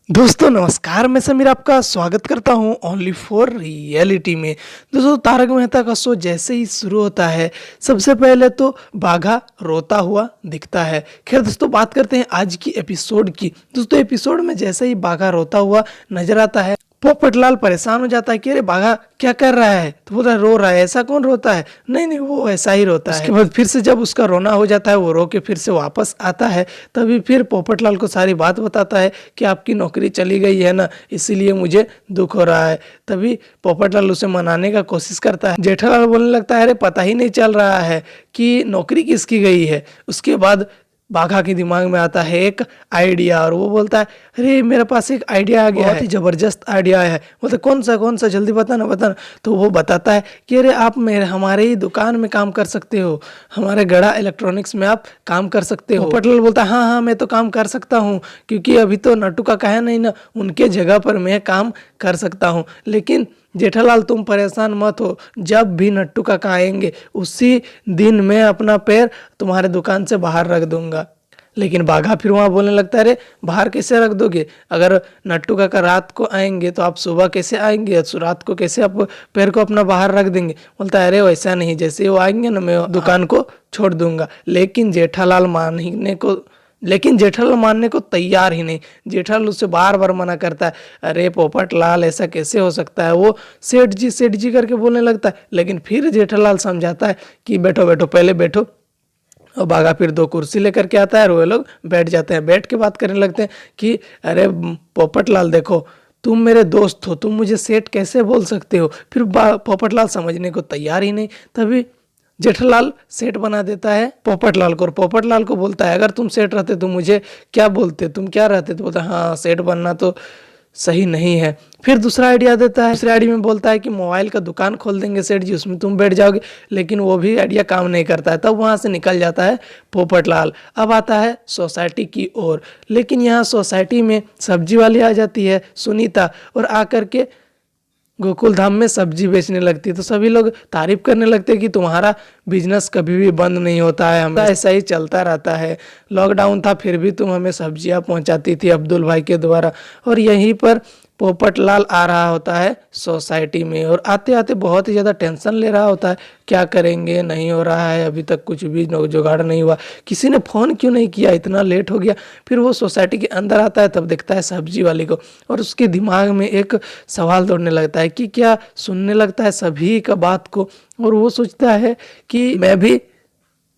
दोस्तों नमस्कार, मैं समीर आपका स्वागत करता हूं ओनली फॉर रियलिटी में। दोस्तों तारक मेहता का शो जैसे ही शुरू होता है सबसे पहले तो बाघा रोता हुआ दिखता है। खैर दोस्तों बात करते हैं आज की एपिसोड की। दोस्तों एपिसोड में जैसे ही बाघा रोता हुआ नजर आता है पोपटलाल परेशान हो जाता है कि अरे बाघा क्या कर रहा है, तो बोलता है रो रहा है, ऐसा कौन रोता है, नहीं नहीं वो ऐसा ही रोता है। उसके बाद फिर से जब उसका रोना हो जाता है वो रो के फिर से वापस आता है, तभी फिर पोपटलाल को सारी बात बताता है कि आपकी नौकरी चली गई है ना, इसीलिए मुझे दुख हो रहा है। तभी पोपटलाल उसे मनाने का कोशिश करता है। जेठालाल बोलने लगता है अरे पता ही नहीं चल रहा है कि नौकरी किसकी गई है। उसके बाद बाघा के दिमाग में आता है एक आइडिया और वो बोलता है अरे मेरे पास एक आइडिया आ गया है, बहुत ही जबरदस्त आइडिया है। बोलते कौन सा जल्दी बताना बताना। तो वो बताता है कि अरे आप मेरे हमारे ही दुकान में काम कर सकते हो, हमारे गड़ा इलेक्ट्रॉनिक्स में आप काम कर सकते हो। पोपटलाल बोलता है हाँ मैं तो काम कर सकता हूँ, क्योंकि अभी तो नट्टू का कहा नहीं ना, उनके जगह पर मैं काम कर सकता हूँ। लेकिन जेठालाल तुम परेशान मत हो, जब भी नट्टू काका आएंगे उसी दिन मैं अपना पैर तुम्हारे दुकान से बाहर रख दूंगा। लेकिन बाघा फिर वहां बोलने लगता है अरे बाहर कैसे रख दोगे, अगर नट्टू काका रात को आएंगे तो आप सुबह कैसे आएंगे, रात को कैसे आप पैर को अपना बाहर रख देंगे। बोलता है अरे वैसा नहीं, जैसे वो आएंगे ना मैं दुकान को छोड़ दूंगा। लेकिन जेठालाल मानने को तैयार ही नहीं। जेठालाल उससे बार बार मना करता है अरे पोपटलाल ऐसा कैसे हो सकता है। वो सेठ जी करके बोलने लगता है, लेकिन फिर जेठालाल समझाता है कि बैठो बैठो पहले बैठो। और बाघा फिर दो कुर्सी लेकर के आता है और वो लोग बैठ जाते हैं। बैठ के बात करने लगते हैं कि अरे पोपटलाल देखो, तुम मेरे दोस्त हो, तुम मुझे सेठ कैसे बोल सकते हो। फिर पोपटलाल समझने को तैयार ही नहीं। तभी जेठालाल सेठ बना देता है पोपटलाल को और पोपटलाल को बोलता है अगर तुम सेठ रहते तो मुझे क्या बोलते, तुम क्या रहते। तो बोलता है हाँ सेठ बनना तो सही नहीं है। फिर दूसरा आइडिया देता है, दूसरे आइडिया में बोलता है कि मोबाइल का दुकान खोल देंगे सेठ जी, उसमें तुम बैठ जाओगे। लेकिन वो भी आइडिया काम नहीं करता है। तब वहां से निकल जाता है पोपटलाल। अब आता है सोसाइटी की ओर। लेकिन यहाँ सोसाइटी में सब्जी वाली आ जाती है सुनीता और आकर के गोकुल धाम में सब्जी बेचने लगती है। तो सभी लोग तारीफ करने लगते हैं कि तुम्हारा बिजनेस कभी भी बंद नहीं होता है, हमें ऐसा ही चलता रहता है। लॉकडाउन था फिर भी तुम हमें सब्जियां पहुंचाती थी अब्दुल भाई के द्वारा। और यहीं पर पोपटलाल आ रहा होता है सोसाइटी में और आते आते बहुत ही ज़्यादा टेंशन ले रहा होता है, क्या करेंगे, नहीं हो रहा है, अभी तक कुछ भी जुगाड़ नहीं हुआ, किसी ने फ़ोन क्यों नहीं किया, इतना लेट हो गया। फिर वो सोसाइटी के अंदर आता है, तब देखता है सब्जी वाली को और उसके दिमाग में एक सवाल दौड़ने लगता है कि क्या सुनने लगता है सभी का बात को। और वो सोचता है कि मैं भी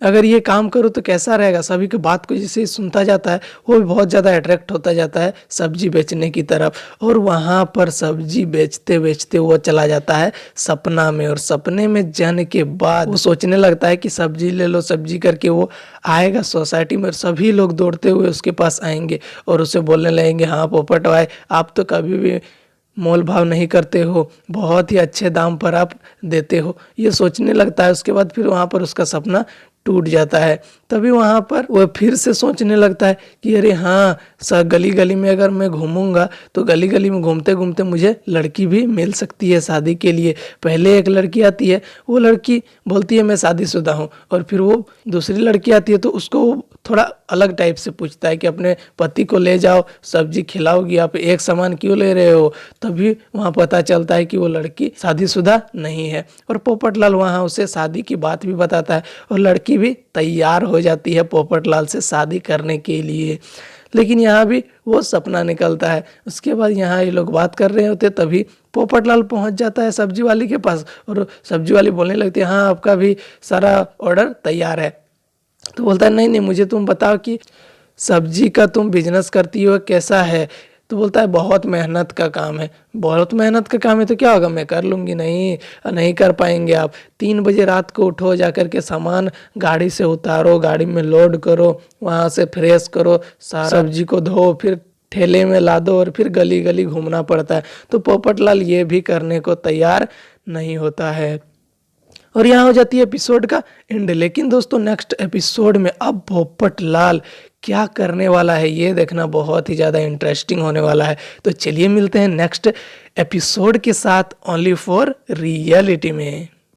अगर ये काम करूँ तो कैसा रहेगा। सभी की बात को जैसे सुनता जाता है वो भी बहुत ज़्यादा अट्रैक्ट होता जाता है सब्जी बेचने की तरफ। और वहाँ पर सब्जी बेचते बेचते वो चला जाता है सपना में। और सपने में जाने के बाद वो सोचने लगता है कि सब्जी ले लो सब्जी करके। वो आएगा सोसाइटी में, सभी लोग दौड़ते हुए उसके पास आएंगे और उसे बोलने लगेंगे हाँ पोपट भाई आप तो कभी भी मोल भाव नहीं करते हो, बहुत ही अच्छे दाम पर आप देते हो। ये सोचने लगता है। उसके बाद फिर वहाँ पर उसका सपना टूट जाता है। तभी वहाँ पर वह फिर से सोचने लगता है कि अरे हाँ गली गली में अगर मैं घूमूंगा तो गली गली में घूमते घूमते मुझे लड़की भी मिल सकती है शादी के लिए। पहले एक लड़की आती है, वो लड़की बोलती है मैं शादीशुदा हूँ, और फिर वो दूसरी लड़की आती है तो उसको थोड़ा अलग टाइप से पूछता है कि अपने पति को ले जाओ सब्जी खिलाओगी, आप एक सामान क्यों ले रहे हो। तभी वहाँ पता चलता है कि वो लड़की शादीशुदा नहीं है। और पोपटलाल वहाँ उसे शादी की बात भी बताता है और लड़की भी तैयार हो जाती है पोपटलाल से शादी करने के लिए। लेकिन यहाँ भी वो सपना निकलता है। उसके बाद यहाँ ये लोग बात कर रहे होते तभी पोपटलाल पहुंच जाता है सब्जी वाली के पास और सब्जी वाली बोलने लगती है हाँ आपका भी सारा ऑर्डर तैयार है। तो बोलता है नहीं नहीं मुझे तुम बताओ कि सब्जी का तुम बिजनेस करती हो कैसा है। तो बोलता है बहुत मेहनत का काम है। बहुत मेहनत का काम है तो क्या होगा, मैं कर लूँगी। नहीं नहीं कर पाएंगे आप। 3 बजे रात को उठो, जा कर के सामान गाड़ी से उतारो, गाड़ी में लोड करो, वहाँ से फ्रेश करो, सारा सब्जी को धो, फिर ठेले में ला दो और फिर गली गली घूमना पड़ता है। तो पोपटलाल ये भी करने को तैयार नहीं होता है। और यहाँ हो जाती है एपिसोड का एंड। लेकिन दोस्तों नेक्स्ट एपिसोड में अब पोपटलाल क्या करने वाला है ये देखना बहुत ही ज़्यादा इंटरेस्टिंग होने वाला है। तो चलिए मिलते हैं नेक्स्ट एपिसोड के साथ ओनली फॉर रियलिटी में।